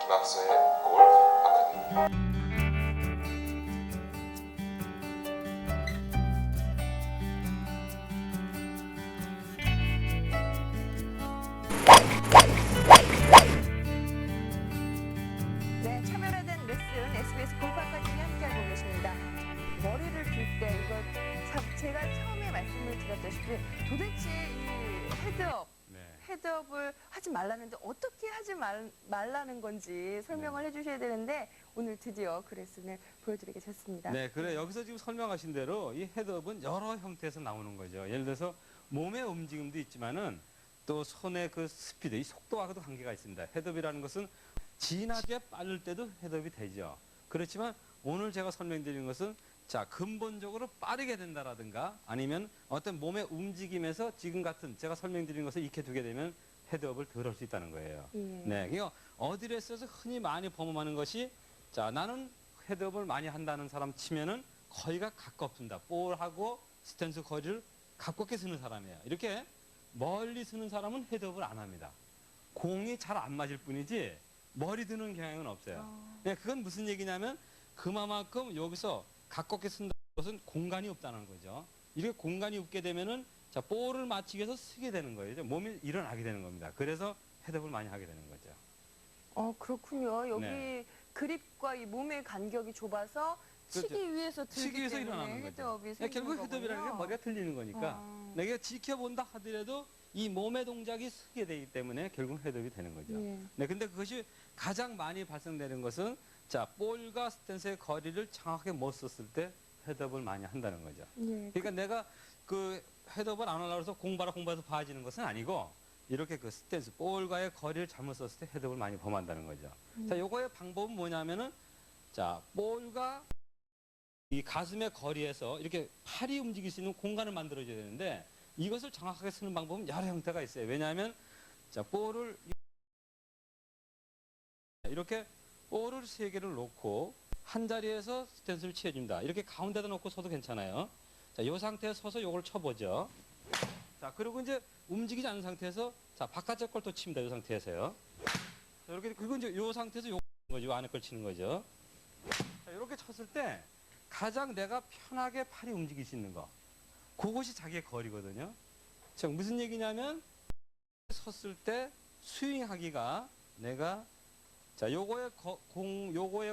김학서의 골프 아카데미. 네, 차별화된 레슨 SBS 골프 아카데미 함께하고 계십니다. 머리를 들 때 이거 참 제가 처음에 말씀을 드렸다시피 도대체 이 헤드업을 하지 말라는데 어떻게 하지 말라는 건지 설명을 해주셔야 되는데 오늘 드디어 그 레슨을 보여드리게 됐습니다. 네, 그래 여기서 지금 설명하신 대로 이 헤드업은 여러 형태에서 나오는 거죠. 예를 들어서 몸의 움직임도 있지만은 또 손의 그 스피드, 이 속도와도 관계가 있습니다. 헤드업이라는 것은 지나게 빠를 때도 헤드업이 되죠. 그렇지만 오늘 제가 설명드리는 것은 자 근본적으로 빠르게 된다라든가 아니면 어떤 몸의 움직임에서 지금 같은 제가 설명드리는 것을 익혀두게 되면 헤드업을 덜 할 수 있다는 거예요. 네, 그러니까 어드레스에서 흔히 많이 범함하는 것이 자 나는 헤드업을 많이 한다는 사람 치면은 거리가 가깝습니다. 볼하고 스탠스 거리를 가깝게 쓰는 사람이에요. 이렇게 멀리 쓰는 사람은 헤드업을 안 합니다. 공이 잘 안 맞을 뿐이지 머리 드는 경향은 없어요. 네, 그건 무슨 얘기냐면 그만큼 여기서 가깝게 쓴다는 것은 공간이 없다는 거죠. 이렇게 공간이 없게 되면은 자 볼을 맞추기 위해서 쓰게 되는 거예요. 몸이 일어나게 되는 겁니다. 그래서 헤드업을 많이 하게 되는 거죠. 그렇군요. 여기 네. 그립과 이 몸의 간격이 좁아서 치기 그렇죠. 위해서 들기 치기 위해서 때문에 일어나는 거죠. 헤드업이 생기는 결국 거군요. 헤드업이라는 게 머리가 틀리는 거니까 내가 지켜본다 하더라도 이 몸의 동작이 쓰게 되기 때문에 결국 헤드업이 되는 거죠. 네, 근데 그것이 가장 많이 발생되는 것은 자 볼과 스탠스의 거리를 정확하게 못 썼을 때 헤드업을 많이 한다는 거죠. 그러니까 내가 그 헤드업을 안 하려고 해서 공부해서 봐지는 것은 아니고 이렇게 그 스탠스 볼과의 거리를 잘못 썼을 때 헤드업을 많이 범한다는 거죠. 자, 요거의 방법은 뭐냐면은 자 볼과 이 가슴의 거리에서 이렇게 팔이 움직일 수 있는 공간을 만들어줘야 되는데 이것을 정확하게 쓰는 방법은 여러 형태가 있어요. 왜냐하면 자 볼을 이렇게 볼을 3개를 놓고 한 자리에서 스탠스를 취해줍니다. 이렇게 가운데다 놓고 서도 괜찮아요. 자, 이 상태에서 서서 요걸 쳐보죠. 자, 그리고 이제 움직이지 않은 상태에서 자 바깥쪽 걸 또 칩니다. 이 상태에서요. 자, 이렇게 그리고 이제 이 상태에서 요 거죠. 요 안에 걸 치는 거죠. 자, 이렇게 쳤을 때 가장 내가 편하게 팔이 움직일 수 있는 거. 그것이 자기의 거리거든요. 자, 무슨 얘기냐면 섰을 때 스윙하기가 내가 자, 요거의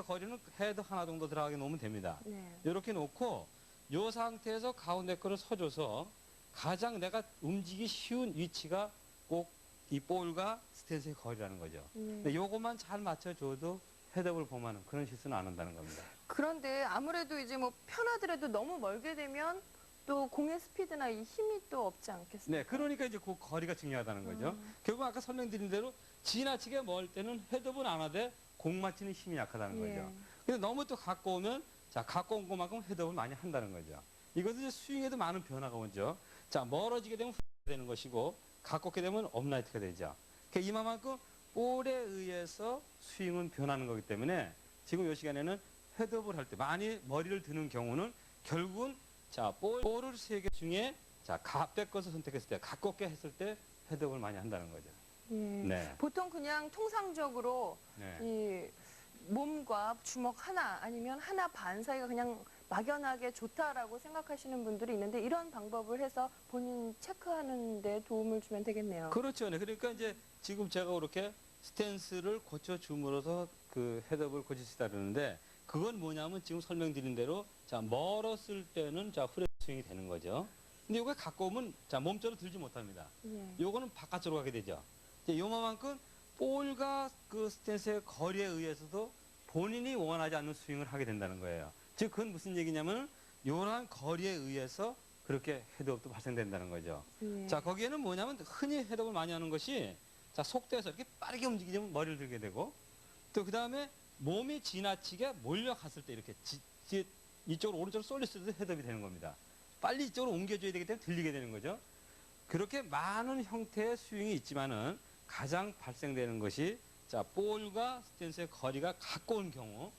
거리는 헤드 하나 정도 들어가게 놓으면 됩니다. 이렇게 놓고 요 상태에서 가운데 거를 서줘서 가장 내가 움직이기 쉬운 위치가 꼭 이 볼과 스탠스의 거리라는 거죠. 근데 요것만 잘 맞춰줘도 헤드업을 범하는 그런 실수는 안 한다는 겁니다. 그런데 아무래도 이제 뭐 편하더라도 너무 멀게 되면 또 공의 스피드나 이 힘이 또 없지 않겠습니까? 네, 그러니까 이제 그 거리가 중요하다는 거죠. 결국 아까 설명드린 대로 지나치게 멀 때는 헤드업은 안 하되 공 맞히는 힘이 약하다는 거죠. 근데 너무 또 가까우면 자 가까운 것만큼 헤드업을 많이 한다는 거죠. 이것은 이제 스윙에도 많은 변화가 오죠. 자 멀어지게 되면 되는 것이고 가깝게 되면 업라이트가 되죠. 그러니까 이만큼 볼에 의해서 스윙은 변하는 거기 때문에 지금 이 시간에는 헤드업을 할 때 많이 머리를 드는 경우는 결국은 자 볼을 3개 중에 자 가까워서 선택했을 때 가깝게 했을 때 헤드업을 많이 한다는 거죠. 네. 보통 그냥 통상적으로 네. 이 몸과 주먹 하나 아니면 하나 반 사이가 그냥 막연하게 좋다라고 생각하시는 분들이 있는데 이런 방법을 해서 본인 체크하는 데 도움을 주면 되겠네요. 그렇죠. 네. 그러니까 이제 지금 제가 그렇게 스탠스를 고쳐줌으로써 그 헤드업을 고칠 수 있다 그러는데 그건 뭐냐면 지금 설명드린 대로 자 멀었을 때는 자 후레 스윙이 되는 거죠. 근데 이게 가까우면 자 몸쪽으로 들지 못합니다. 요거는 바깥쪽으로 가게 되죠. 이제 요만큼 볼과 그 스탠스의 거리에 의해서도 본인이 원하지 않는 스윙을 하게 된다는 거예요. 즉 그건 무슨 얘기냐면 요러한 거리에 의해서 그렇게 헤드업도 발생된다는 거죠. 자 거기에는 뭐냐면 흔히 헤드업을 많이 하는 것이 자 속도에서 이렇게 빠르게 움직이면 머리를 들게 되고 또 그 다음에 몸이 지나치게 몰려갔을 때 이렇게 이쪽으로 오른쪽으로 쏠렸을 때 헤드업이 되는 겁니다. 빨리 이쪽으로 옮겨줘야 되기 때문에 들리게 되는 거죠. 그렇게 많은 형태의 스윙이 있지만은 가장 발생되는 것이 자 볼과 스탠스의 거리가 가까운 경우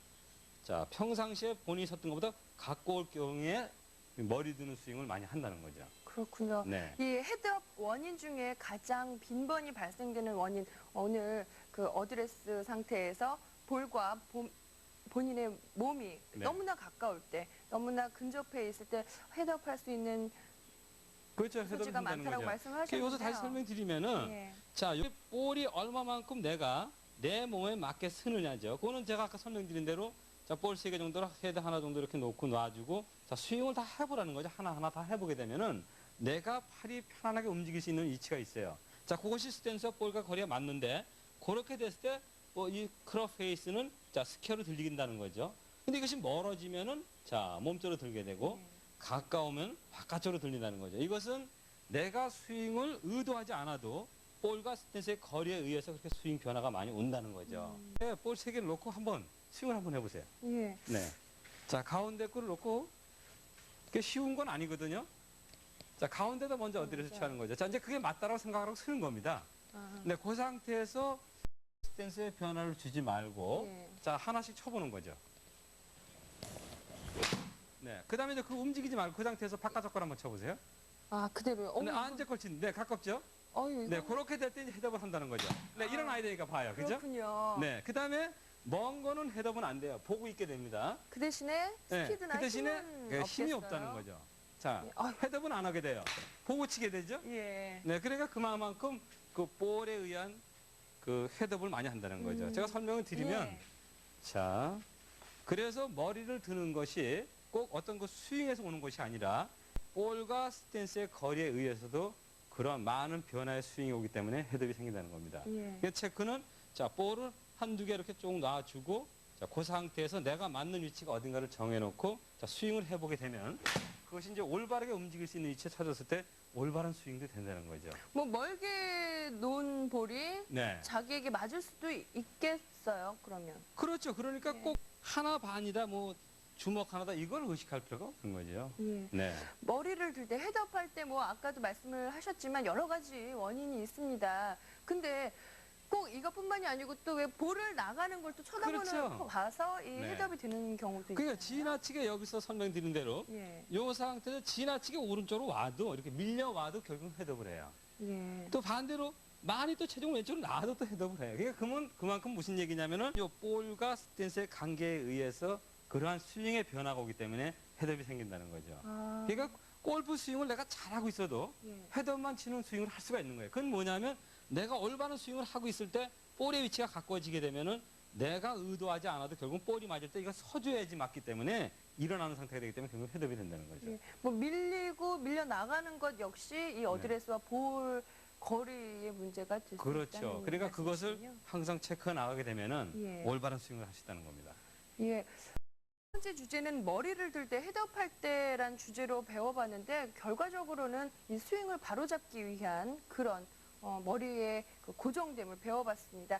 자 평상시에 본인이 섰던 것보다 가까울 경우에 머리 드는 스윙을 많이 한다는 거죠. 그렇군요. 네. 이 헤드업 원인 중에 가장 빈번히 발생되는 원인, 오늘 그 어드레스 상태에서 볼과 본인의 몸이 네. 너무나 가까울 때, 너무나 근접해 있을 때 헤드업할 수 있는 그렇죠. 헤드업이 소지가 된다는 많다라고 거죠. 말씀하셨는데요. 여기서 다시 설명드리면은 예. 자, 이 볼이 얼마만큼 내가 내 몸에 맞게 쓰느냐죠. 그거는 제가 아까 설명드린 대로 자, 볼 3개 정도로 헤드 하나 정도 이렇게 놓고 놔주고 자, 스윙을 다 해보라는 거죠. 하나하나 다 해보게 되면은 내가 팔이 편안하게 움직일 수 있는 위치가 있어요. 자, 그것이 스탠스와 볼과 거리가 맞는데 그렇게 됐을 때 이 크롭 페이스는 자, 스퀘어로 들리긴다는 거죠. 근데 이것이 멀어지면은 자, 몸쪽으로 들게 되고 가까우면 바깥쪽으로 들린다는 거죠. 이것은 내가 스윙을 의도하지 않아도 볼과 스탠스의 거리에 의해서 그렇게 스윙 변화가 많이 온다는 거죠. 네, 볼 3개를 놓고 한번 스윙을 한번 해보세요. 예. 네. 자, 가운데 거를 놓고 그게 쉬운 건 아니거든요. 자, 가운데다 먼저 어디를 취하는 거죠. 자, 이제 그게 맞다라고 생각하고 쓰는 겁니다. 네, 그 상태에서 스탠스의 변화를 주지 말고 예. 자, 하나씩 쳐보는 거죠. 네. 그 다음에 이제 그 움직이지 말고 그 상태에서 바깥쪽 걸 한번 쳐보세요. 아, 그대로요. 네, 이제 걸친. 네, 가깝죠? 어유, 네, 그렇게 될 때 이제 헤드업을 한다는 거죠. 네, 이런 아이디어가 봐요. 그죠? 그렇군요. 네, 그 다음에 먼 거는 헤드업은 안 돼요. 보고 있게 됩니다. 그 대신에 네, 스피드나 그 대신에 힘은 힘이 없겠어요? 없다는 거죠. 자, 예. 아유. 헤드업은 안 하게 돼요. 보고 치게 되죠? 예. 네, 그러니까 그만큼 그 볼에 의한 그 헤드업을 많이 한다는 거죠. 제가 설명을 드리면 예. 자, 그래서 머리를 드는 것이 꼭 어떤 그 스윙에서 오는 것이 아니라 볼과 스탠스의 거리에 의해서도 그런 많은 변화의 스윙이 오기 때문에 헤드업이 생긴다는 겁니다. 예. 그 체크는 자, 볼을 한두 개 이렇게 쭉 놔주고 자, 그 상태에서 내가 맞는 위치가 어딘가를 정해놓고 자, 스윙을 해보게 되면 그것이 이제 올바르게 움직일 수 있는 위치에 찾았을 때 올바른 스윙도 된다는 거죠. 뭐 멀게 놓은 볼이 네. 자기에게 맞을 수도 있겠어요. 그러면. 그렇죠. 그러니까 네. 꼭 하나 반이다, 뭐 주먹 하나다 이걸 의식할 필요가 없는 거죠. 예. 네. 머리를 들 때 헤드업할 때 뭐 아까도 말씀을 하셨지만 여러 가지 원인이 있습니다. 근데 꼭 이것뿐만이 아니고 또 왜 볼을 나가는 걸 또 쳐다보는 그렇죠. 봐서 이 네. 헤드업이 되는 경우도 있어요. 그러니까 지나치게 여기서 설명드린 대로 예. 요 상태에서 지나치게 오른쪽으로 와도 이렇게 밀려와도 결국 헤드업을 해요. 예. 또 반대로 많이 또 체중 왼쪽으로 나와도 또 헤드업을 해요. 그러니까 그만큼 무슨 얘기냐면은 요 볼과 스탠스의 관계에 의해서 그러한 스윙의 변화가 오기 때문에 헤드업이 생긴다는 거죠. 아. 그러니까 골프 스윙을 내가 잘하고 있어도 예. 헤드업만 치는 스윙을 할 수가 있는 거예요. 그건 뭐냐면 내가 올바른 스윙을 하고 있을 때 볼의 위치가 가까워지게 되면은 내가 의도하지 않아도 결국 볼이 맞을 때 이거 서줘야지 맞기 때문에 일어나는 상태가 되기 때문에 결국 헤드업이 된다는 거죠. 예. 뭐 밀리고 밀려 나가는 것 역시 이 어드레스와 볼 거리의 문제가 될 수 있다는 그렇죠. 그러니까 그것을 말씀이시군요. 항상 체크해 나가게 되면은 예. 올바른 스윙을 할 수 있다는 겁니다. 예. 첫 번째 주제는 머리를 들 때 헤드업할 때란 주제로 배워봤는데 결과적으로는 이 스윙을 바로잡기 위한 그런 머리의 그 고정됨을 배워봤습니다.